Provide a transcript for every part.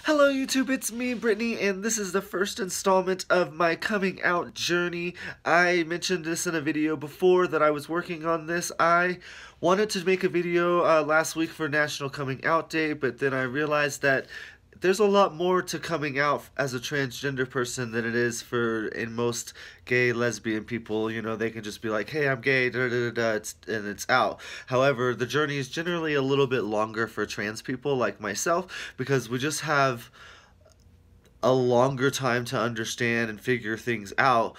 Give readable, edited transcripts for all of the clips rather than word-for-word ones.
Hello YouTube, it's me, Brittany, and this is the first installment of my coming out journey. I mentioned this in a video before that I was working on this. I wanted to make a video last week for National Coming Out Day, but then I realized that there's a lot more to coming out as a transgender person than it is for in most gay lesbian people. You know, they can just be like, hey, I'm gay, da da da da, and it's out. However, the journey is generally a little bit longer for trans people like myself because we just have a longer time to understand and figure things out.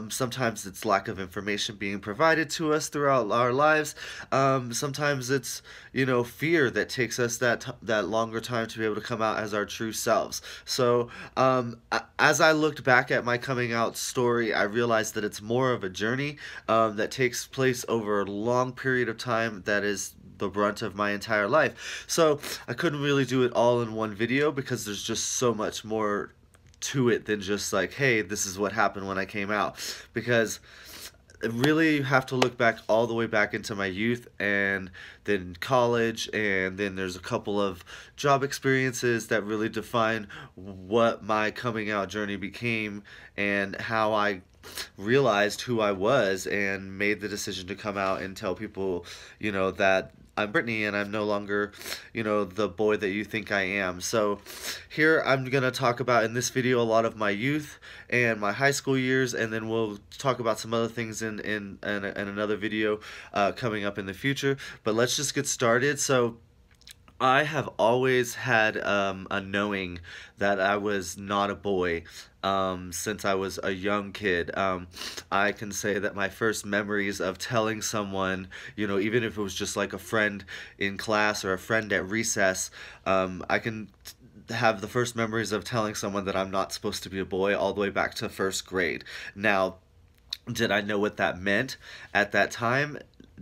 Sometimes it's lack of information being provided to us throughout our lives. Sometimes it's, you know, fear that takes us that longer time to be able to come out as our true selves. So as I looked back at my coming out story, I realized that it's more of a journey that takes place over a long period of time that is the brunt of my entire life. So I couldn't really do it all in one video because there's just so much more to it than just like, hey, this is what happened when I came out. Because really you have to look back all the way back into my youth and then college, and then there's a couple of job experiences that really define what my coming out journey became and how I realized who I was and made the decision to come out and tell people, you know, that I'm Brittany and I'm no longer, you know, the boy that you think I am. So here I'm going to talk about in this video a lot of my youth and my high school years, and then we'll talk about some other things in another video coming up in the future. But let's just get started. So I have always had a knowing that I was not a boy since I was a young kid. I can say that my first memories of telling someone, you know, even if it was just like a friend in class or a friend at recess, I can have the first memories of telling someone that I'm not supposed to be a boy all the way back to first grade. Now, did I know what that meant at that time?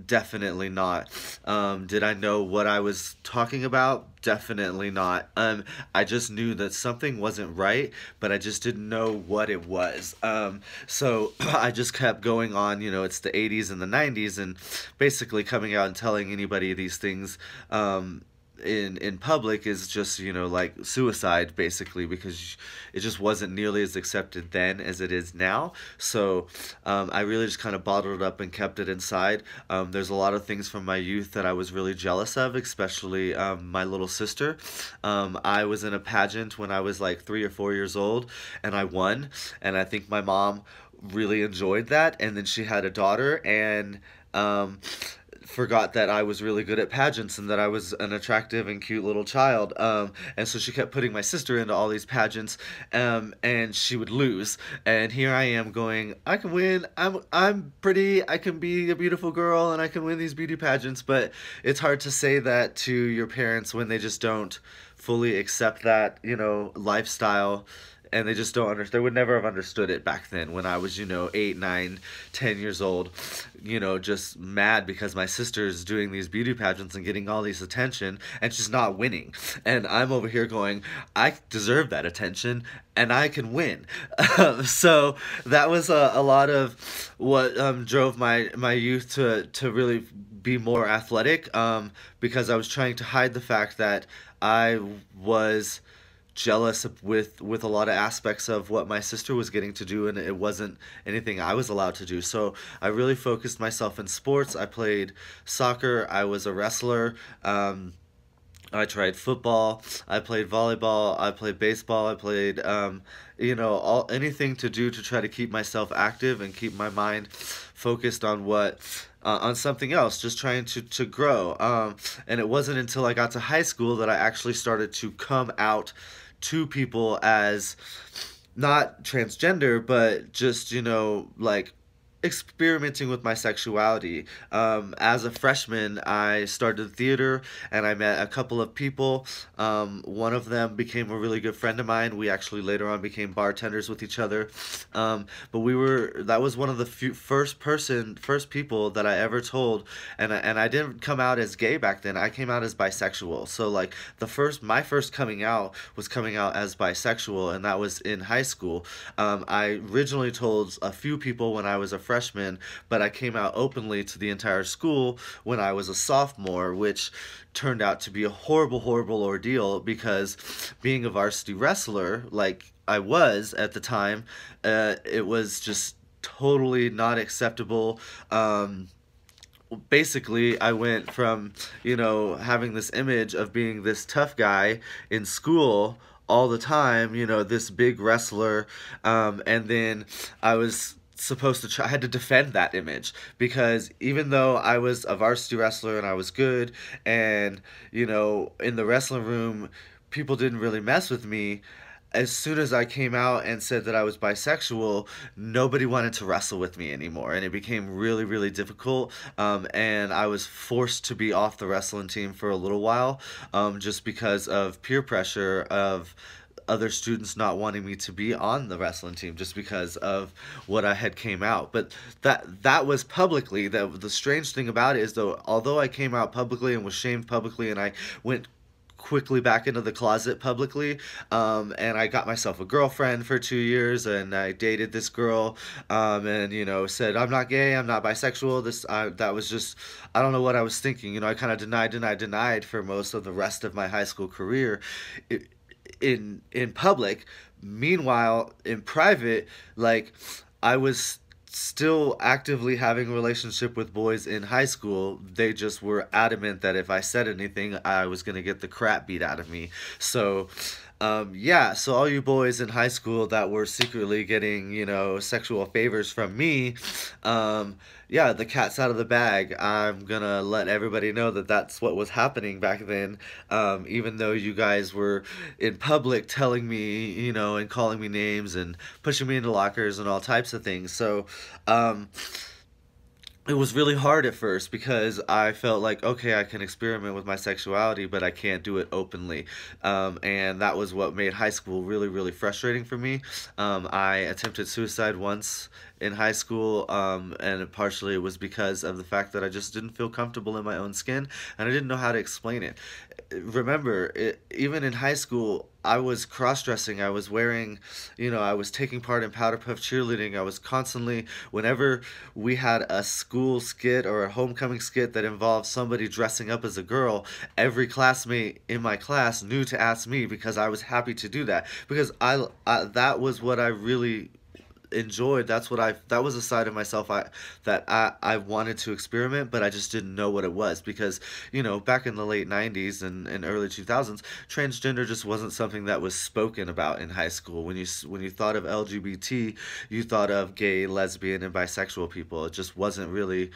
Definitely not. Did I know what I was talking about? Definitely not. I just knew that something wasn't right, but I just didn't know what it was. So I just kept going on, you know, it's the 80s and the 90s, and basically coming out and telling anybody these things, in public is just, you know, like suicide basically, because it just wasn't nearly as accepted then as it is now. So I really just kind of bottled it up and kept it inside. There's a lot of things from my youth that I was really jealous of, especially my little sister. I was in a pageant when I was like 3 or 4 years old, and I won, and I think my mom really enjoyed that. And then she had a daughter, and forgot that I was really good at pageants and that I was an attractive and cute little child. And so she kept putting my sister into all these pageants, and she would lose. And here I am going, I can win, I'm pretty, I can be a beautiful girl, and I can win these beauty pageants. But it's hard to say that to your parents when they just don't fully accept that, you know, lifestyle. And they just don't understand. They would never have understood it back then when I was, you know, 8, 9, 10 years old, you know, just mad because my sister's doing these beauty pageants and getting all this attention and she's not winning. And I'm over here going, I deserve that attention and I can win. So that was a lot of what drove my youth to really be more athletic, because I was trying to hide the fact that I was jealous with a lot of aspects of what my sister was getting to do, and it wasn't anything I was allowed to do. So I really focused myself in sports. I played soccer, I was a wrestler, I tried football, I played volleyball, I played baseball, I played you know, anything to do to try to keep myself active and keep my mind focused on what on something else, just trying to grow. And it wasn't until I got to high school that I actually started to come out to people as not transgender, but just, you know, like experimenting with my sexuality. As a freshman, I started theater and I met a couple of people. One of them became a really good friend of mine. We actually later on became bartenders with each other. But that was one of the first people that I ever told, and I didn't come out as gay back then. I came out as bisexual. So like my first coming out was coming out as bisexual, and that was in high school. I originally told a few people when I was a freshman, freshman, but I came out openly to the entire school when I was a sophomore, which turned out to be a horrible, horrible ordeal because being a varsity wrestler, like I was at the time, it was just totally not acceptable. Basically, I went from, having this image of being this tough guy in school all the time, this big wrestler, and then I was supposed to try, I had to defend that image because even though I was a varsity wrestler and I was good and, in the wrestling room, people didn't really mess with me. As soon as I came out and said that I was bisexual, nobody wanted to wrestle with me anymore, and it became really, really difficult. And I was forced to be off the wrestling team for a little while, just because of peer pressure of other students not wanting me to be on the wrestling team just because of what I had came out. But that was publicly. The strange thing about it is, though, although I came out publicly and was shamed publicly, and I went quickly back into the closet publicly, and I got myself a girlfriend for 2 years, and I dated this girl, and said I'm not gay, I'm not bisexual. That was just, I don't know what I was thinking. I kind of denied for most of the rest of my high school career in public. Meanwhile, in private, like, I was still actively having a relationship with boys in high school. They just were adamant that if I said anything, I was going to get the crap beat out of me. So, yeah, so all you boys in high school that were secretly getting, sexual favors from me, yeah, the cat's out of the bag. I'm gonna let everybody know that that's what was happening back then, even though you guys were in public telling me, and calling me names and pushing me into lockers and all types of things. So, it was really hard at first because I felt like, okay, I can experiment with my sexuality, but I can't do it openly. And that was what made high school really, really frustrating for me. I attempted suicide once in high school, and partially it was because of the fact that I just didn't feel comfortable in my own skin, and I didn't know how to explain it. Remember, even in high school, I was cross-dressing. I was wearing, I was taking part in Powder Puff cheerleading. I was constantly, whenever we had a school skit or a homecoming skit that involved somebody dressing up as a girl, every classmate in my class knew to ask me because I was happy to do that. Because that was what I really enjoyed. That was a side of myself that I wanted to experiment, but I just didn't know what it was because, back in the late 90s and early 2000s, transgender just wasn't something that was spoken about in high school. When you thought of LGBT, you thought of gay, lesbian, and bisexual people. It just wasn't really,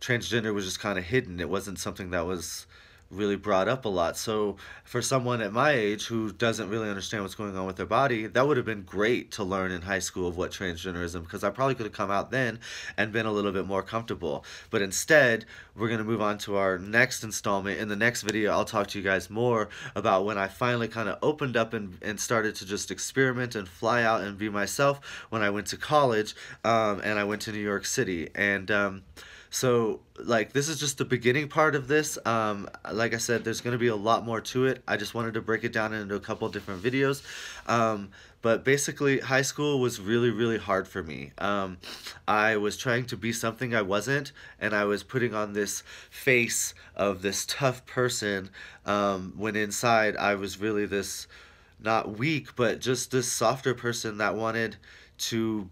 transgender was just kind of hidden. It wasn't something that was really brought up a lot. So for someone at my age who doesn't really understand what's going on with their body, that would have been great to learn in high school of what transgenderism, because I probably could have come out then and been a little bit more comfortable. But instead, we're going to move on to our next installment. In the next video, I'll talk to you guys more about when I finally kind of opened up and started to just experiment and fly out and be myself when I went to college, and I went to New York City. And so, like, this is just the beginning part of this. Like I said, there's going to be a lot more to it. I just wanted to break it down into a couple different videos. But basically, high school was really, really hard for me. I was trying to be something I wasn't, and I was putting on this face of this tough person, when inside I was really this, not weak, but just this softer person that wanted to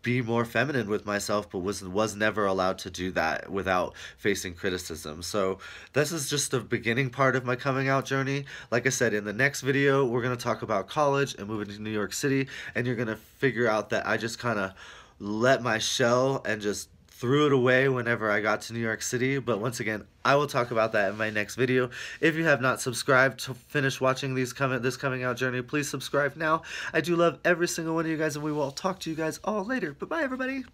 be more feminine with myself, but was never allowed to do that without facing criticism. So this is just the beginning part of my coming out journey. Like I said, in the next video, we're going to talk about college and moving to New York City, and you're going to figure out that I just kind of let my shell and just threw it away whenever I got to New York City. But once again, I will talk about that in my next video. If you have not subscribed to finish watching this coming out journey, please subscribe now. I do love every single one of you guys, and we will talk to you guys all later. Bye-bye, everybody.